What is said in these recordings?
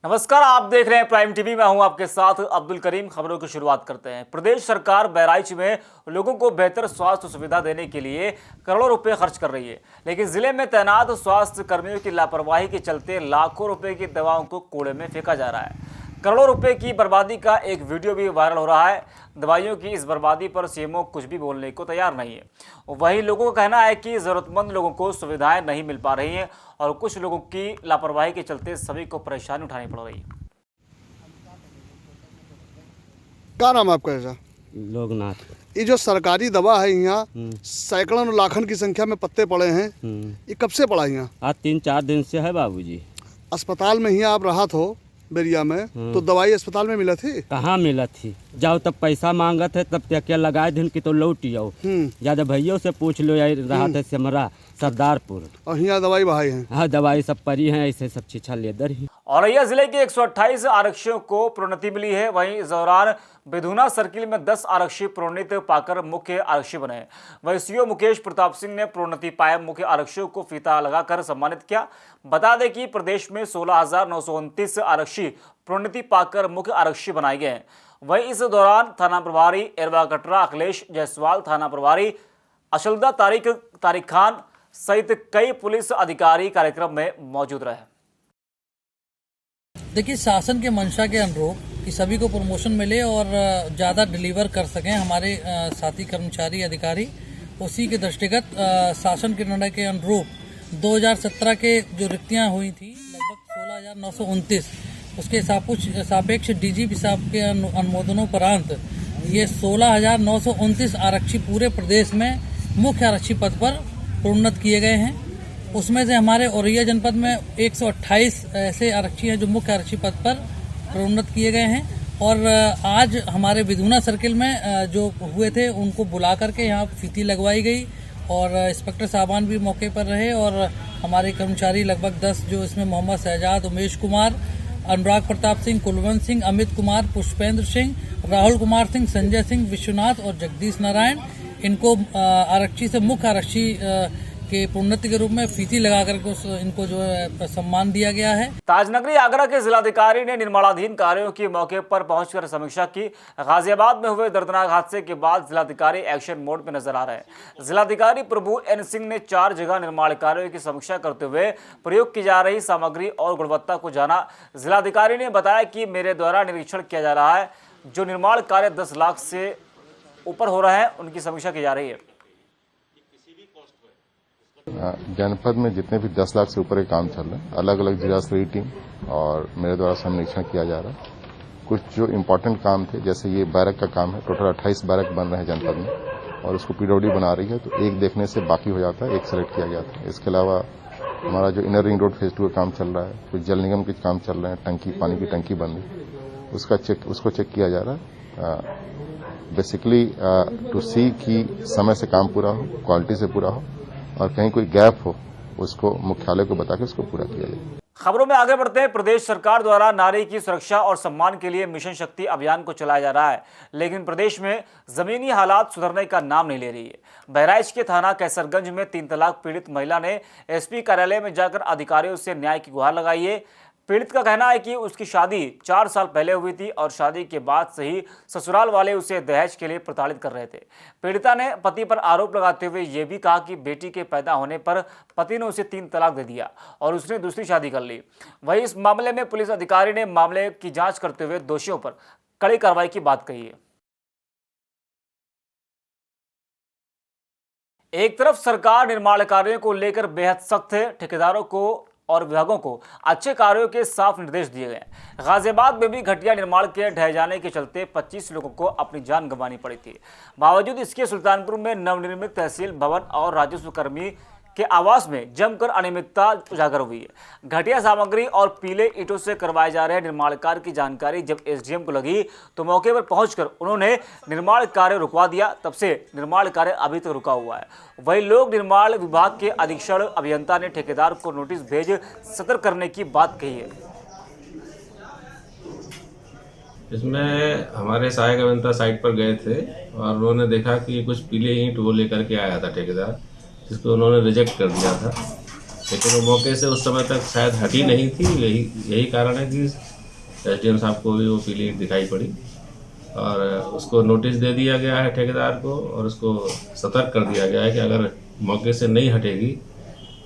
नमस्कार, आप देख रहे हैं प्राइम टीवी। मैं हूं आपके साथ अब्दुल करीम। खबरों की शुरुआत करते हैं। प्रदेश सरकार बहराइच में लोगों को बेहतर स्वास्थ्य सुविधा देने के लिए करोड़ों रुपए खर्च कर रही है, लेकिन जिले में तैनात स्वास्थ्य कर्मियों की लापरवाही के चलते लाखों रुपए की दवाओं को कूड़े में फेंका जा रहा है। करोड़ों रुपए की बर्बादी का एक वीडियो भी वायरल हो रहा है। दवाइयों की इस बर्बादी पर सीएमओ कुछ भी बोलने को तैयार नहीं है। वहीं लोगों का कहना है कि जरूरतमंद लोगों को सुविधाएं नहीं मिल पा रही हैं और कुछ लोगों की लापरवाही के चलते सभी को परेशानी उठानी पड़ रही है। क्या नाम है आपका? ऐसा लोकनाथ। ये जो सरकारी दवा है यहाँ सैकड़ों लाखन की संख्या में पत्ते पड़े हैं, ये कब से पड़ा यहाँ? आज 3-4 दिन से है बाबूजी। अस्पताल में ही आप रहा हो बेरिया में, तो दवाई अस्पताल में मिला थी? कहाँ मिला थी? जाओ तब पैसा मांगत है, तब क्या लगाए दिन की तो लौट आओ। ज्यादा भैया से पूछ लो। रहा था सिमरा सरदारपुर, और यहाँ दवाई बहाई है। हाँ, दवाई सब परी है, ऐसे सब छीछा लेदर ही। औरैया जिले के 128 आरक्षियों को प्रोन्नति मिली है। वहीं इस दौरान बिधुना सर्किल में 10 आरक्षी प्रोन्नत पाकर मुख्य आरक्षी बने। वहीं सीओ मुकेश प्रताप सिंह ने प्रोन्नति पाए मुख्य आरक्षियों को फीता लगाकर सम्मानित किया। बता दें कि प्रदेश में 16,929 आरक्षी प्रोन्नति पाकर मुख्य आरक्षी बनाए गए हैं। वहीं इस दौरान थाना प्रभारी एरवा कटरा अखिलेश जायसवाल, थाना प्रभारी अशलदा तारिक खान सहित कई पुलिस अधिकारी कार्यक्रम में मौजूद रहे। देखिए, शासन के मंशा के अनुरूप कि सभी को प्रमोशन मिले और ज़्यादा डिलीवर कर सकें हमारे साथी कर्मचारी अधिकारी, उसी के दृष्टिगत शासन के निर्णय के अनुरूप 2017 के जो रिक्तियां हुई थी लगभग 16,929, उसके सापेक्ष डीजीपी साहब के अनुमोदनों उपरांत ये 16,929 आरक्षी पूरे प्रदेश में मुख्य आरक्षी पद पर प्रोन्नत किए गए हैं। उसमें से हमारे औरैया जनपद में 128 ऐसे आरक्षी हैं जो मुख्य आरक्षी पद पर प्रोन्नत किए गए हैं। और आज हमारे बिधुना सर्किल में जो हुए थे उनको बुला करके यहाँ फीती लगवाई गई और इंस्पेक्टर साहबान भी मौके पर रहे और हमारे कर्मचारी लगभग 10 जो इसमें मोहम्मद शहजाद, उमेश कुमार, अनुराग प्रताप सिंह, कुलवंत सिंह, अमित कुमार, पुष्पेंद्र सिंह, राहुल कुमार सिंह, संजय सिंह, विश्वनाथ और जगदीश नारायण, इनको आरक्षी से मुख्य आरक्षी के प्रोन्नति के रूप में फीती लगा करके इनको जो है सम्मान दिया गया है। ताजनगरी आगरा के जिलाधिकारी ने निर्माणाधीन कार्यों की मौके पर पहुंचकर समीक्षा की। गाजियाबाद में हुए दर्दनाक हादसे के बाद जिलाधिकारी एक्शन मोड में नजर आ रहे हैं। जिलाधिकारी प्रभु एन सिंह ने 4 जगह निर्माण कार्यों की समीक्षा करते हुए प्रयोग की जा रही सामग्री और गुणवत्ता को जाना। जिलाधिकारी ने बताया कि मेरे द्वारा निरीक्षण किया जा रहा है, जो निर्माण कार्य 10 लाख से ऊपर हो रहे हैं उनकी समीक्षा की जा रही है। जनपद में जितने भी 10 लाख से ऊपर के काम चल रहे हैं, अलग अलग जिला स्तरीय टीम और मेरे द्वारा समीक्षण किया जा रहा है। कुछ जो इम्पोर्टेंट काम थे, जैसे ये बैरक का काम है, टोटल 28 बैरक बन रहे हैं जनपद में और उसको पीडब्ल्यूडी बना रही है, तो एक देखने से बाकी हो जाता है, एक सेलेक्ट किया गया था। इसके अलावा हमारा जो इनर रिंग रोड फेज 2 का काम चल रहा है, कुछ जल निगम के काम चल रहे हैं, टंकी पानी की टंकी बन रही, उसको चेक किया जा रहा है। बेसिकली टू सी कि समय से काम पूरा हो, क्वालिटी से पूरा हो और कहीं कोई गैप हो उसको मुख्यालय को बता के उसको पूरा किया जाए। खबरों में आगे बढ़ते हैं। प्रदेश सरकार द्वारा नारी की सुरक्षा और सम्मान के लिए मिशन शक्ति अभियान को चलाया जा रहा है, लेकिन प्रदेश में जमीनी हालात सुधरने का नाम नहीं ले रही है। बहराइच के थाना कैसरगंज में 3 तलाक पीड़ित महिला ने एसपी कार्यालय में जाकर अधिकारियों से न्याय की गुहार लगाई है। पीड़ित का कहना है कि उसकी शादी 4 साल पहले हुई थी और शादी के बाद से ही ससुराल वाले उसे दहेज के लिए प्रताड़ित कर रहे थे। पीड़िता ने पति पर आरोप लगाते हुए ये भी कहा कि बेटी के पैदा होने पर पति ने उसे 3 तलाक दे दिया और उसने दूसरी शादी कर ली। वहीं इस मामले में पुलिस अधिकारी ने मामले की जांच करते हुए दोषियों पर कड़ी कार्रवाई की बात कही है। एक तरफ सरकार निर्माण कार्यों को लेकर बेहद सख्त है, ठेकेदारों को और विभागों को अच्छे कार्यों के साफ निर्देश दिए गए। गाजियाबाद में भी घटिया निर्माण के ढह जाने के चलते 25 लोगों को अपनी जान गंवानी पड़ी थी। बावजूद इसके सुल्तानपुर में नवनिर्मित तहसील भवन और राजस्व कर्मी के आवास में जमकर अनियमितता उजागर हुई है। घटिया सामग्री और पीले ईंटों से करवाए जा रहे निर्माण कार्य की जानकारी जब एसडीएम को लगी तो मौके पर पहुंचकर उन्होंने निर्माण कार्य रुकवा दिया। तब से निर्माण कार्य अभी तक रुका हुआ है। वही लोक निर्माण विभाग के अधीक्षण अभियंता ने ठेकेदार को नोटिस भेज सतर्क करने की बात कही है। इसमें हमारे सहायक अभियंता साइट पर गए थे और उन्होंने देखा कि कुछ पीले ईंट वो लेकर के आया था ठेकेदार, जिसको उन्होंने रिजेक्ट कर दिया था। लेकिन वो मौके से उस समय तक शायद हटी नहीं थी। यही कारण है कि एसडीएम साहब को भी वो पीली दिखाई पड़ी और उसको नोटिस दे दिया गया है ठेकेदार को, और उसको सतर्क कर दिया गया है कि अगर मौके से नहीं हटेगी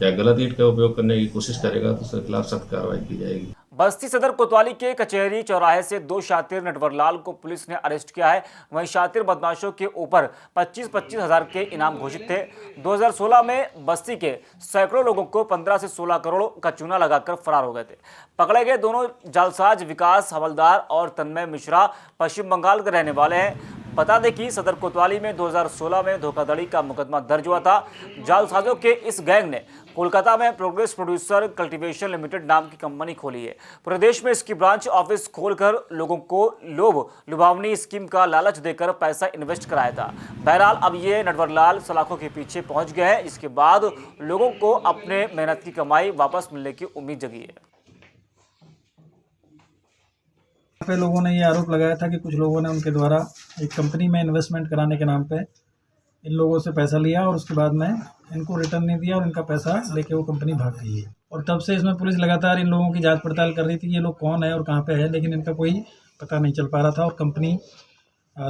या गलत ईंट का उपयोग करने की कोशिश करेगा तो उसके खिलाफ सख्त कार्रवाई की जाएगी। बस्ती सदर कोतवाली के कचहरी चौराहे से 2 शातिर नटवरलाल को पुलिस ने अरेस्ट किया है। वहीं शातिर बदमाशों के ऊपर 25-25 हज़ार के इनाम घोषित थे। 2016 में बस्ती के सैकड़ों लोगों को 15 से 16 करोड़ का चूना लगाकर फरार हो गए थे। पकड़े गए दोनों जालसाज विकास हवलदार और तन्मय मिश्रा पश्चिम बंगाल के रहने वाले हैं। बता दें कि सदर कोतवाली में 2016 में धोखाधड़ी का मुकदमा दर्ज हुआ था। जालसाजों के इस गैंग ने कोलकाता में प्रोग्रेस प्रोड्यूसर कल्टीवेशन लिमिटेड नाम की कंपनी खोली है। पूरे देश में इसकी ब्रांच ऑफिस खोलकर लोगों को लुभावनी स्कीम का लालच देकर पैसा इन्वेस्ट कराया था। बहरहाल अब ये नटवरलाल सलाखों के पीछे पहुंच गए हैं। इसके बाद लोगों को अपने मेहनत की कमाई वापस मिलने की उम्मीद जगी है। पे लोगों ने ये आरोप लगाया था कि कुछ लोगों ने उनके द्वारा एक कंपनी में इन्वेस्टमेंट कराने के नाम पे इन लोगों से पैसा लिया और उसके बाद में इनको रिटर्न नहीं दिया और इनका पैसा लेके वो कंपनी भाग गई है। और तब से इसमें पुलिस लगातार इन लोगों की जांच पड़ताल कर रही थी, ये लोग कौन है और कहाँ पे है, लेकिन इनका कोई पता नहीं चल पा रहा था। और कंपनी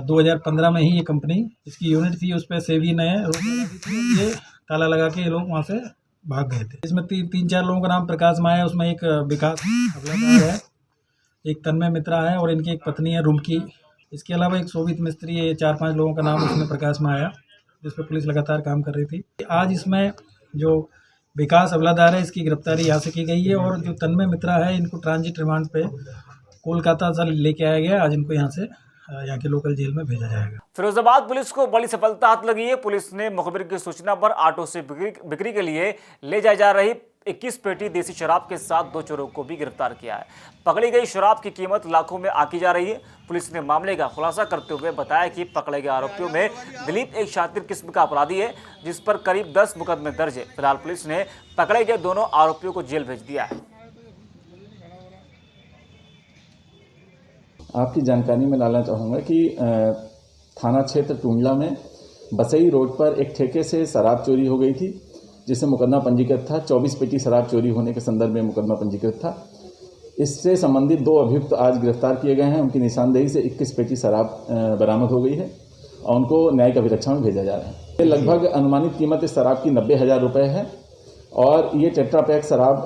2015 में ही ये कंपनी इसकी यूनिट थी, उस पर सेबी ने ये ताला लगा के ये लोग वहाँ से भाग गए थे। इसमें 3-4 लोगों का नाम प्रकाश में आया, उसमें एक विकास है, एक तन्मय मित्रा है और इनकी एक पत्नी है रुमकी। इसके अलावा एक शोभित मिस्त्री है। 4-5 लोगों का नाम उसमें प्रकाश में आया, जिस पर पुलिस लगातार काम कर रही थी। आज इसमें जो विकास हवलादार है इसकी गिरफ्तारी यहाँ से की गई है और जो तन्मय मित्रा है इनको ट्रांजिट रिमांड पे कोलकाता से लेके आया गया। आज इनको यहाँ से यहाँ के लोकल जेल में भेजा जाएगा। फिरोजाबाद पुलिस को बड़ी सफलता हाथ लगी है। पुलिस ने मुखबिर की सूचना पर ऑटो से बिक्री के लिए ले जाई जा रही 21 पेटी देसी शराब के साथ 2 चोरों को भी गिरफ्तार किया है। पकड़ी गई शराब की कीमत लाखों में आंकी जा रही है। पुलिस ने मामले का खुलासा करते हुए बताया कि पकड़े गए आरोपियों में दिलीप एक शातिर किस्म का अपराधी है, जिस पर करीब 10 मुकदमे दर्ज है। फिलहाल पुलिस ने पकड़े गए दोनों आरोपियों को जेल भेज दिया है। आपकी जानकारी में लाना चाहूँगा कि थाना क्षेत्र टूंडला में बसई रोड पर एक ठेके से शराब चोरी हो गई थी, जिससे मुकदमा पंजीकृत था। 24 पेटी शराब चोरी होने के संदर्भ में मुकदमा पंजीकृत था। इससे संबंधित 2 अभियुक्त आज गिरफ्तार किए गए हैं। उनकी निशानदेही से 21 पेटी शराब बरामद हो गई है और उनको न्यायिक अभिरक्षा में भेजा जा रहा है। लगभग अनुमानित कीमत इस शराब की 90,000 रुपये है और ये टेट्रा पैक शराब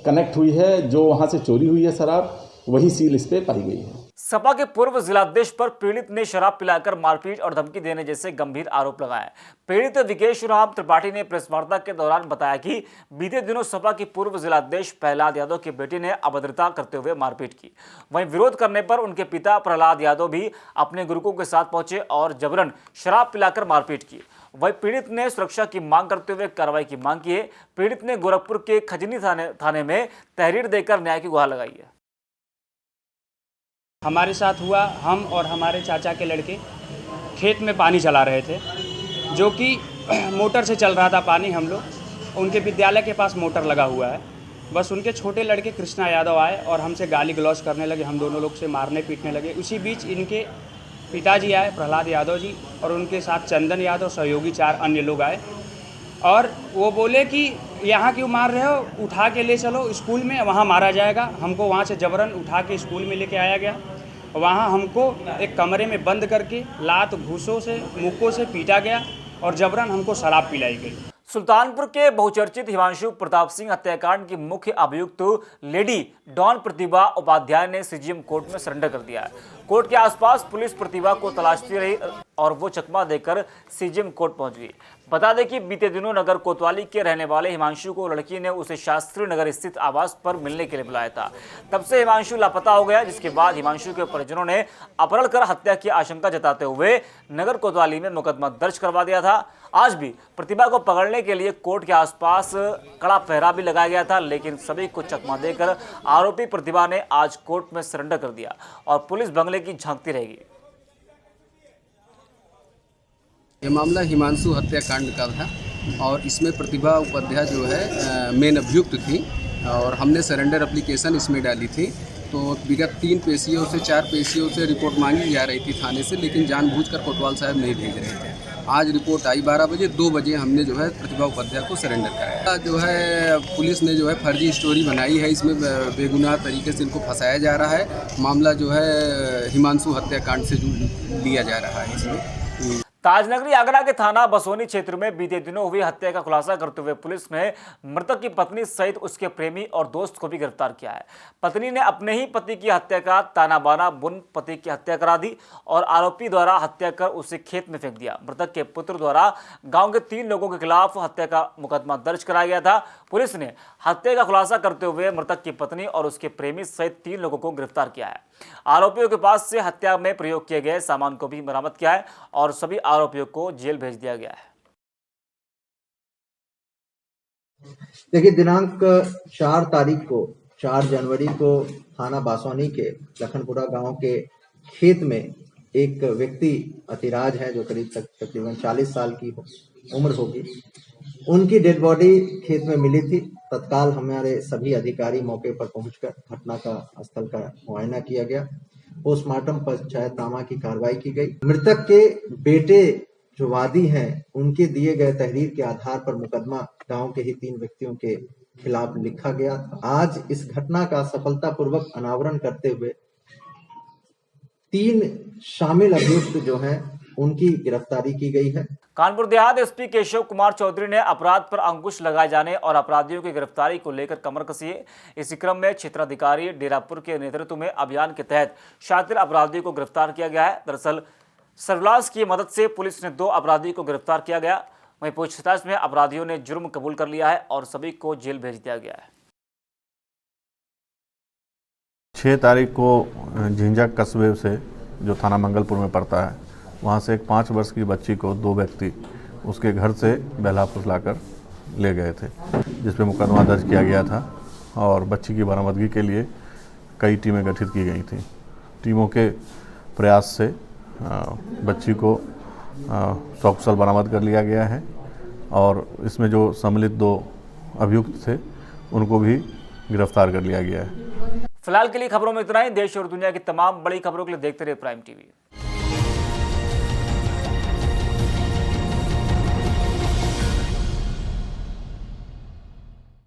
कनेक्ट हुई है। जो वहाँ से चोरी हुई है शराब, वही सील इस पे पाई गई है। सपा के पूर्व जिलाध्यक्ष पर पीड़ित ने शराब पिलाकर मारपीट और धमकी देने जैसे गंभीर आरोप लगाए। पीड़ित विकेश राम त्रिपाठी ने प्रेस वार्ता के दौरान बताया कि बीते दिनों सपा की पूर्व जिलाध्यक्ष प्रहलाद यादव के बेटे ने अभद्रता करते हुए मारपीट की। वहीं विरोध करने पर उनके पिता प्रहलाद यादव भी अपने गुरुओं के साथ पहुंचे और जबरन शराब पिलाकर मारपीट की। वहीं पीड़ित ने सुरक्षा की मांग करते हुए कार्रवाई की मांग की है। पीड़ित ने गोरखपुर के खजनी थाने में तहरीर देकर न्याय की गुहार लगाई है। हमारे साथ हुआ, हम और हमारे चाचा के लड़के खेत में पानी चला रहे थे, जो कि मोटर से चल रहा था पानी। हम लोग उनके विद्यालय के पास मोटर लगा हुआ है, बस उनके छोटे लड़के कृष्णा यादव आए और हमसे गाली गलौज करने लगे। हम दोनों लोग से मारने पीटने लगे। उसी बीच इनके पिताजी आए, प्रहलाद यादव जी, और उनके साथ चंदन यादव सहयोगी 4 अन्य लोग आए और वो बोले कि यहाँ क्यों मार रहे हो, उठा के ले चलो स्कूल में, वहाँ मारा जाएगा। हमको वहाँ से जबरन उठा के स्कूल में लेके आया गया। वहाँ हमको एक कमरे में बंद करके लात घूसों से मुक्कों से पीटा गया और जबरन हमको शराब पिलाई गई। सुल्तानपुर के बहुचर्चित हिमांशु प्रताप सिंह हत्याकांड की मुख्य अभियुक्त लेडी डॉन प्रतिभा उपाध्याय ने सीजीएम कोर्ट में सरेंडर कर दिया है। कोर्ट के आसपास पुलिस प्रतिभा को तलाशती रही और वो चकमा देकर सीजीएम कोर्ट पहुंच गई। बता दें कि बीते दिनों नगर कोतवाली के रहने वाले हिमांशु को लड़की ने उसे शास्त्री नगर स्थित आवास पर मिलने के लिए बुलाया था। तब से हिमांशु लापता हो गया, जिसके बाद हिमांशु के परिजनों ने अपहरण कर हत्या की आशंका जताते हुए नगर कोतवाली में मुकदमा दर्ज करवा दिया था। आज भी प्रतिभा को पकड़ने के लिए कोर्ट के आसपास कड़ा पहरा भी लगाया गया था, लेकिन सभी को चकमा देकर आरोपी प्रतिभा ने आज कोर्ट में सरेंडर कर दिया और पुलिस बंगले की झांकती रहेगी। ये मामला हिमांशु हत्याकांड का था और इसमें प्रतिभा उपाध्याय जो है मेन अभियुक्त थी और हमने सरेंडर एप्लीकेशन इसमें डाली थी। तो विगत 3 पेशियों से 4 पेशियों से रिपोर्ट मांगी जा रही थी थाने से, लेकिन जानबूझकर कोतवाल साहब नहीं भेज रहे थे। आज रिपोर्ट आई 12 बजे, 2 बजे हमने जो है प्रतिभा उपाध्याय को सरेंडर कराया। जो है पुलिस ने जो है फर्जी स्टोरी बनाई है, इसमें बेगुनाह तरीके से इनको फंसाया जा रहा है। मामला जो है हिमांशु हत्याकांड से लिया जा रहा है। इसमें ताजनगरी आगरा के थाना बसोनी क्षेत्र में बीते दिनों हुई हत्या का खुलासा करते हुए पुलिस ने मृतक की पत्नी सहित उसके प्रेमी और दोस्त को भी गिरफ्तार किया है। पत्नी ने अपने ही पति की हत्या का ताना बाना बुन पति की हत्या करा दी और आरोपी द्वारा हत्या कर उसे खेत में फेंक दिया। मृतक के पुत्र द्वारा गांव के 3 लोगों के खिलाफ हत्या का मुकदमा दर्ज कराया गया था। पुलिस ने हत्या का खुलासा करते हुए मृतक की पत्नी और उसके प्रेमी सहित 3 लोगों को गिरफ्तार किया है। आरोपियों के पास से हत्या में प्रयोग किए गए सामान को भी बरामद किया है और सभी आरोपियों को जेल भेज दिया गया है। देखिए, दिनांक 4 जनवरी को थाना बासोनी के लखनपुरा गांव के खेत में एक व्यक्ति अतिराज है जो करीब तकरीबन 40 साल की उम्र होगी, उनकी डेड बॉडी खेत में मिली थी। तत्काल हमारे सभी अधिकारी मौके पर पहुंचकर घटना का स्थल का मुआयना किया गया। पोस्टमार्टम पंचायतनामा की कार्रवाई की गई। मृतक के बेटे जो वादी हैं, उनके दिए गए तहरीर के आधार पर मुकदमा गांव के ही 3 व्यक्तियों के खिलाफ लिखा गया। आज इस घटना का सफलतापूर्वक अनावरण करते हुए 3 शामिल अभियुक्त जो हैं उनकी गिरफ्तारी की गई है। कानपुर देहात एसपी केशव कुमार चौधरी ने अपराध पर अंकुश लगाए जाने और अपराधियों की गिरफ्तारी को लेकर कमर कसी है। इसी क्रम में क्षेत्राधिकारी डेरापुर के नेतृत्व में अभियान के तहत शातिर अपराधियों को गिरफ्तार किया गया है। दरअसल सर्विलांस की मदद से पुलिस ने 2 अपराधियों को गिरफ्तार किया गया। वहीं पूछताछ में अपराधियों ने जुर्म कबूल कर लिया है और सभी को जेल भेज दिया गया है। 6 तारीख को झिंझक कस्बे से जो थाना मंगलपुर में पड़ता है, वहाँ से एक 5 वर्ष की बच्ची को 2 व्यक्ति उसके घर से बहला फुसलाकर ले गए थे, जिस पे मुकदमा दर्ज किया गया था और बच्ची की बरामदगी के लिए कई टीमें गठित की गई थी। टीमों के प्रयास से बच्ची को सकुशल बरामद कर लिया गया है और इसमें जो सम्मिलित 2 अभियुक्त थे उनको भी गिरफ्तार कर लिया गया है। फिलहाल के लिए खबरों में इतना ही। देश और दुनिया की तमाम बड़ी खबरों के लिए देखते रहिए प्राइम टीवी।